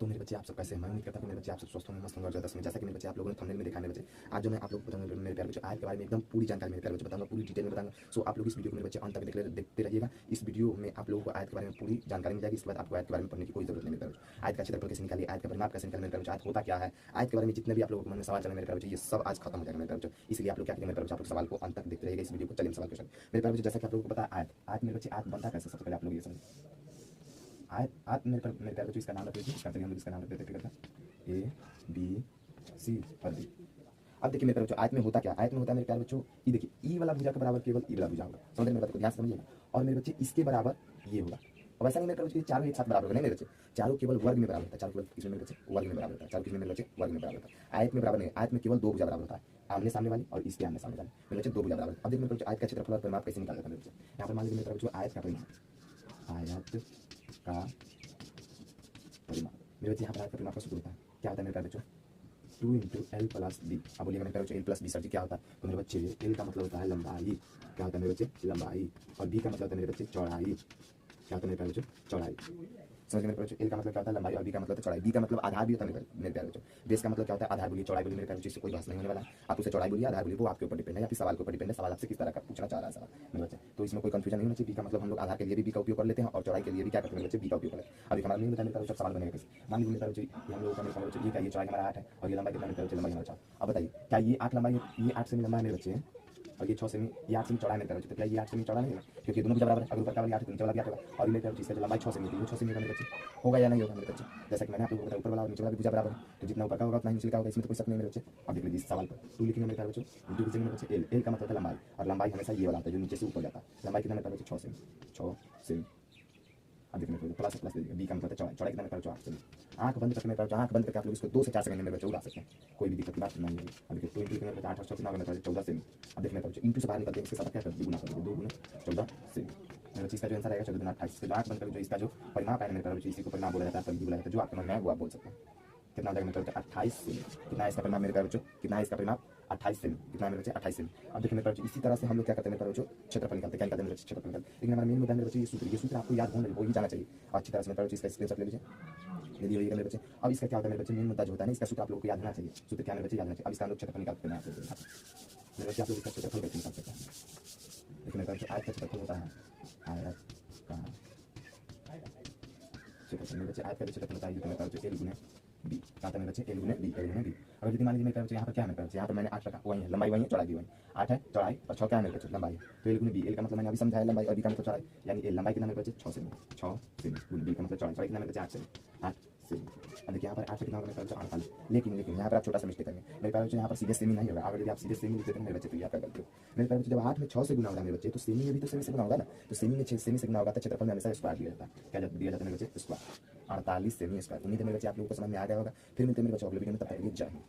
तो मेरे बच्चे आप सब कैसे हैं? मैं उम्मीद करता हूँ कि मेरे बच्चे आप सब स्वस्थ होंगे, मस्त होंगे और ज़्यादा समय जैसा कि मेरे बच्चे आप लोगों ने थंबनेल में देखा है। मेरे बच्चे आज जो मैं आप लोगों को बताऊंगा मेरे प्यारे बच्चे आयत के बारे में एकदम पूरी जानकारी मेरे प्यारे बच्चे बताऊंगा, पूरी डिटेल में बताऊंगा। सो आप लोग इस वीडियो को मेरे बच्चे अंत तक देखते रहिएगा। इस वीडियो में आप लोगों को आयत के बारे में पूरी जानकारी मिल जाएगी। इसके बाद आपको आयत के बारे में पढ़ने की कोई जरूरत नहीं। मेरे प्यारे बच्चे आयत का क्षेत्रफल कैसे निकालिए, आयत का परिमाप कैसे निकालिए, मेरे प्यारे बच्चे आयत होता क्या है, आयत के बारे में जितने भी आप लोगों के मन में सवाल चले मेरे प्यारे बच्चे ये सब आज खत्म हो जाएगा मेरे प्यारे बच्चे। इसलिए आप लोग क्या करेंगे मेरे प्यारे बच्चे, आप लोग सवाल को अंत तक देखते रहिएगा इस वीडियो को। चलिए सवाल क्वेश्चन मेरे प्यारे बच्चे, जैसा कि आप लोगों को पता है आयत आयत मेरे बच्चे आयत बनता कैसे, सबसे पहले आप लोग ये समझिए। आयत आयत मेरे प्यारे बच्चों इसका नाम रख लीजिए, इसका चलिए हम लोग इसका नाम रख देते हैं ए बी सी और डी। अब देखिए मेरे प्यारे बच्चों आयत में होता क्या, आयत में होता है मेरे प्यारे बच्चों ई, देखिए ई वाला भुजा के बराबर केवल ई वाला भुजा होगा, समझ मेरे बात को ध्यान से समझिएगा। और मेरे बच्चे इसके बराबर ये होगा। अब ऐसा नहीं मेरे बच्चे चारों एक साथ बराबर होगा, नहीं मेरे बच्चे चारों केवल वर्ग में बराबर होता है, चारों केवल इसमें मेरे बच्चे वर्ग में बराबर होता है, चारों किसमें मेरे बच्चे वर्ग में बराबर होता है। आयत में बराबर नहीं, आयत में केवल दो भुजा बराबर होता है, आमने सामने वाली और इसके आमने सामने वाली, मेरे बच्चे दो भुजा बराबर। अब देखिए मेरे बच्चे आयत का क्षेत्रफल और परिमाप कैसे निकालते हैं मेरे बच्चे। यहाँ पर मान लीजिए मेरे बच्चों आयत का परिमाप, आयत का परिमाप मेरे बच्चे यहाँ पर आयत का परिमाप का सूत्र होता है, क्या होता है मेरे बच्चों 2 इंटू एल प्लस बी। अब बोलिएगा मेरे बच्चे एल प्लस बी सर जी क्या होता है, तो मेरे बच्चे एल का मतलब होता है लंबाई, क्या होता है मेरे बच्चे लंबाई, और बी का मतलब होता है मेरे बच्चे चौड़ाई, क्या होता है मेरे बच्चों चौड़ाई। समझ मेरे बच्चों एल का मतलब क्या होता है लंबाई और बी का मतलब चौड़ाई। बी का मतलब आधार भी होता है मेरे प्यारे बच्चों। बेस का मतलब क्या होता है आधार, बोलिए चौड़ाई बोलिए मेरे प्यारे बच्चों, इससे कोई बहस नहीं होने वाला है। आप उसे चौड़ाई बोलिए आधार बोलिए, वो आपके ऊपर डिपेंड है या फिर सवाल के ऊपर डिपेंड है, सवाल आपसे किस तरह का पूछना चाह रहा है सवाल मेरे बच्चे, तो इसमें कोई कंफ्यूजन नहीं होना चाहिए। बी का मतलब हम लोग आधार के लिए भी बी का उपयोग कर लेते हैं और चौड़ाई के लिए भी क्या करते हैं मेरे बच्चे बी का उपयोग करते हैं। अभी हमारा नहीं बताया मेरे प्यारे बच्चों सवाल बनेगा कैसे, मान लीजिए मेरे बच्चे हम लोगों का मेरे प्यारे बच्चे ये क्या, ये चौड़ाई हमारा 8 है और ये लंबाई कितना मेरे प्यारे बच्चे लंबाई हमारा 4। अब बताइए क्या ये 8 लंबाई ये 8 सेमी लंबा है मेरे बच्चे और ये 6 सेमी, ये 8 सेमी चौड़ा है मेरे बच्चे, तो क्या ये 8 सेमी चौड़ा नहीं है क्योंकि दोनों भुजा बराबर है, अगर ऊपर का वाला 8 है तो नीचे वाला भी 8 होगा। और ये मेरे बच्चे इसका जो लंबाई 6 सेमी है ये 6 सेमी का मेरे बच्चे होगा या नहीं होगा मेरे बच्चे। जैसा कि मैंने आप लोगों को बताया ऊपर वाला और नीचे वाला भी भुजा बराबर है, तो जितना ऊपर का होगा उतना ही नीचे का होगा, इसमें तो कोई शक नहीं मेरे बच्चे। अब देख लीजिए इस सवाल पर 2 लिखेंगे मेरे बच्चों, 2 लिखेंगे मेरे बच्चे एल का मतलब है लंबाई और लंबाई हमेशा ये वाला आता है जो नीचे से ऊपर जाता है। लंबाई कितना मेरे बच्चे 6 सेमी। अब देखिए मेरे प्लस प्लस बी का मतलब चौड़ाई, चौड़ाई कितना मेरे 8 सेमी। आंख बंद करके मेरे आंख बंद करके आप लोग इसको 2 से 4 सेकंड में मेरे बच्चे उड़ा सकते हैं, कोई भी दिक्कत की बात नहीं है। अब देखिए 2 इंटू मेरे 8 और 6 कितना होगा मेरे 14 सेमी। अब देखिए मेरे बच्चे इंटू से बाहर निकलते हैं, इसके साथ क्या कर गुना कर दीजिए, 2 गुना 14 सेमी। मेरे बच्चे इसका जो आंसर आएगा 14 गुना 28। आंख बंद करके जो इसका जो परिमाप है मेरे बच्चे, इसी को परिमाप बोला जाता है, परिधि बोला जाता है, जो आपके मन में है वो आप बोल सकते हैं। कितना हो जाएगा मेरे बच्चे 28 सेमी। कितना है इसका परिमाप मेरे प्यारे बच्चों, कितना है इसका परिमाप 28 सेमी। कितना है मेरे बच्चे 28 सेमी। अब देखिए मेरे बच्चे इसी तरह से हम लोग क्या करते हैं मेरे बच्चों क्षेत्रफल निकालते हैं, क्या निकालते हैं मेरे बच्चे क्षेत्रफल निकालते हैं। लेकिन हमारा मेन मुद्दा मेरे बच्चे ये सूत्र आपको याद होना वो ही जाना चाहिए अच्छी तरह से मेरे बच्चे। इसका स्क्रीनशॉट ले लीजिए, यदि होगा मेरे बच्चे। अब इसका क्या होता है मेरे बच्चे मेन मुद्दा जो होता है ना, इसका सूत्र आप लोगों को याद होना चाहिए। सूत्र क्या मेरे बच्चे याद होना चाहिए। अब इसका हम लोग क्षेत्रफल निकालते हैं मेरे बच्चे, आप लोग इसका क्षेत्रफल कैसे निकाल सकते हैं। देखिए मेरे बच्चे आयत का क्षेत्रफल होता है आयत का क्षेत्रफल मेरे बच्चे, आयत का क्षेत्रफल होता है मेरे बच्चे एल गुने बी, क्या होता है मेरे बच्चे एल गुने बी, एल गुने बी। अगर यदि मान लीजिए मेरे बच्चे यहाँ पर क्या है मेरे बच्चे, यहाँ पर मैंने 8 रखा वही है, लंबाई वही है चौड़ाई भी वही 8 है, चौड़ाई और 6 क्या है मेरे बच्चे लंबाई, तो एल गुने बी। एल का मतलब मैंने अभी समझाया लंबाई और बी का मतलब चौड़ाई, यानी एल लंबाई कितना मेरे बच्चे 6 सेमी, 6 सेमी गुने बी का मतलब चौड़ाई, चौड़ाई कितना मेरे बच्चे 8 सेमी, 8 सेमी। अब देखिए यहाँ पर 8 से कितना होगा मेरे बच्चे 48। लेकिन यहाँ पर आप छोटा सा मिस्टेक करेंगे मेरे प्यारे बच्चे, यहाँ पर सीधे सेमी नहीं होगा। अगर यदि आप सीधे सेमी लिखते हैं मेरे बच्चे तो ये आपका गलती हो मेरे प्यारे बच्चे। जब 8 में 6 से गुना होगा मेरे बच्चे तो सेमी में भी तो सेमी से गुना होगा ना, तो सेमी में 6 सेमी से गुना होगा तो क्षेत्रफल में हमेशा स्क्वायर दिया जाता है, क्या दिया जाता है मेरे बच्चे स्क्वायर, 48 सेमी स्क्वायर। उम्मीद है मेरे बच्चे आप लोगों को समझ में आ गया होगा। फिर मिलते हैं मेरे बच्चों अगले वीडियो में, तब तक के लिए जय हिंद।